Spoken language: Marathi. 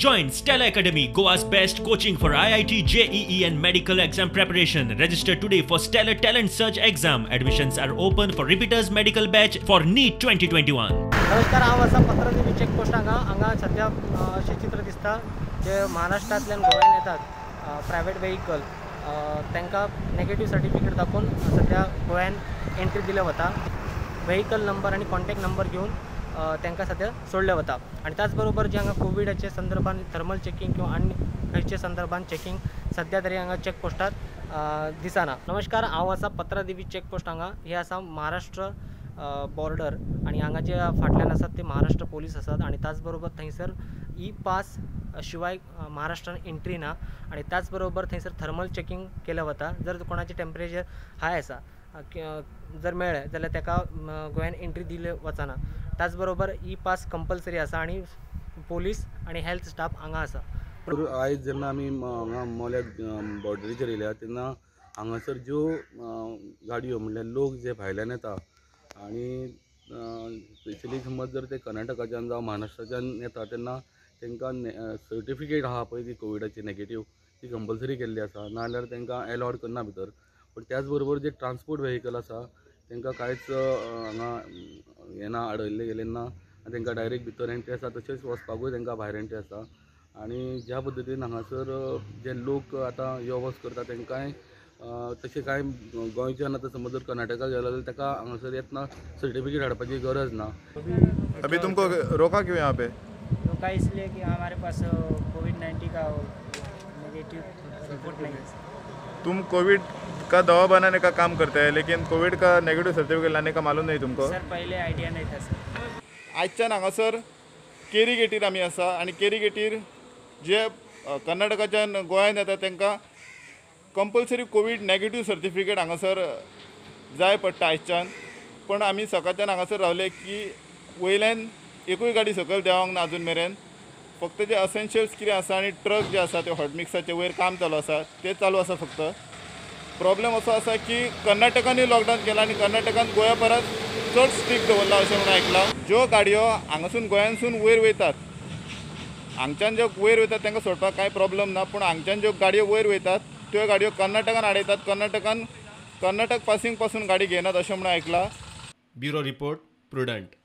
Join Stella Academy, Goa's best coaching for IIT, JEE and medical exam preparation. Register today for Stellar Talent Search exam. Admissions are open for repeaters medical batch for NEET 2021. नमस्कार, हांव आसा 15 देवी चेकपोस्ट हांगा सध्या अशें चित्र दिसता जे महाराष्ट्रांतल्यान गोंयांत येतात प्रायवेट व्हेइकल तांकां नेगेटिव्ह सर्टिफिकेट दाखोवन सध्या गोंयांत एंट्री दिले वता. व्हेइकल नंबर आनी कॉन्टॅक्ट नंबर घेवन तांकां सध्या सोडले वता. आनी त्याच बरोबर जे हांगा कोविडाचे संदर्भात थर्मल चेकिंग किंवा आनी खंयचे संदर्भात चेकिंग सध्या तरी हांगा चेकपोस्टात दिसना. नमस्कार, हांव आसा 15 देवी चेकपोस्ट हांगा. हे आसा महाराष्ट्र बॉर्डर आणि हांगा जे फाटल्यान आसात ते महाराष्ट्र पोलीस आसात आणि त्याच बरोबर थंयसर ई पास शिवाय महाराष्ट्रान एंट्री ना आणि त्याच बरोबर थंयसर थर्मल चेकिंग केलं वता. जर कोणाचे टेम्परेचर हाय आसा जर मेळ्ळें जाल्यार ताका गोंयान एंट्री दिले वचना. त्याच बरोबर ई पास कंपल्सरी आसा आणि पोलीस आणि हेल्थ स्टाफ हांगा आसा. आयज जेन्ना आमी हांगा मोल्या बॉर्डरीचेर येयल्या तेन्ना हांगासर ज्यो गाडयो म्हणल्यार लोक जे भायल्यान येता आणि स्पेशली समज जर ते कर्नाटकाच्यान जावं महाराष्ट्राच्यान येता तेन्ना तांकां सर्टिफिकेट आहा पळय ती कोविडाची नेगेटीव ती कंपल्सरी केल्ली आसा, नाजाल्यार तांकां एलावड करना भितर. पण त्याच बरोबर जे ट्रान्सपोर्ट व्हेइकल आसा तांकां कांयच हांगा हें ना, आडयल्ले गेले ना आनी तांकां डायरेक्ट भितर एंट्री आसा. तशेंच वचपाकूय तांकां भायर एंट्री आसा. आनी ज्या पद्दतीन हांगासर जे लोक आतां यो वच करता तांकांय तशें कांय गोंयच्यान आतां समज जर कर्नाटका गेलो जाल्यार ताका हांगासर येतना सर्टिफिकेट हाडपाची गरज ना. अभी तुमको रोका क्यों यहाँ पे? रोका इसलिए कि हमारे पास कोविड-19 का नेगेटिव रिपोर्ट नहीं है. तुम कोविड का दवा बनाने का काम करते हैं लेकिन कोविड का नेगेटिव सर्टिफिकेट लाने का मालूम नहीं तुमको? सर पहले आयडिया नहीं था सर. आजच्यान हांगासर केरी गेटीर आमी आसा आनी केरी गेटीर जे कर्नाटकाच्यान गोंयांत येता तांकां कंपल्सरी कोविड नेगेटिव्ह सर्टिफिकेट हांगासर जाय पडटा आयजच्यान. पण आमी सकाळच्यान हांगासर रावले की वयल्यान एकूय गाडी सकयल देवंक ना अजून मेरेन. फक्त जे असेन्शियल्स कितें आसा आनी ट्रक जे आसा ते हॉट मिक्साचे वयर काम चालू आसा ते चालू आसा. फक्त प्रॉब्लेम असो आसा की कर्नाटकानूय लॉकडावन केला आनी कर्नाटकान गोंया परस चड स्ट्रिक्ट दवरला अशें म्हणून आयकलां. ज्यो गाडयो हांगासून गोंयांतसून वयर वयतात हांगच्यान ज्यो वयर वयतात तांकां सोडपाक कांय प्रॉब्लेम ना. पूण हांगच्यान ज्यो गाडयो वयर वयतात त्यो गाडयो कर्नाटकान आडयतात. कर्नाटक पासिंग पासून गाडी घेनात अशें म्हणून आयकलां. Bureau report, prudent.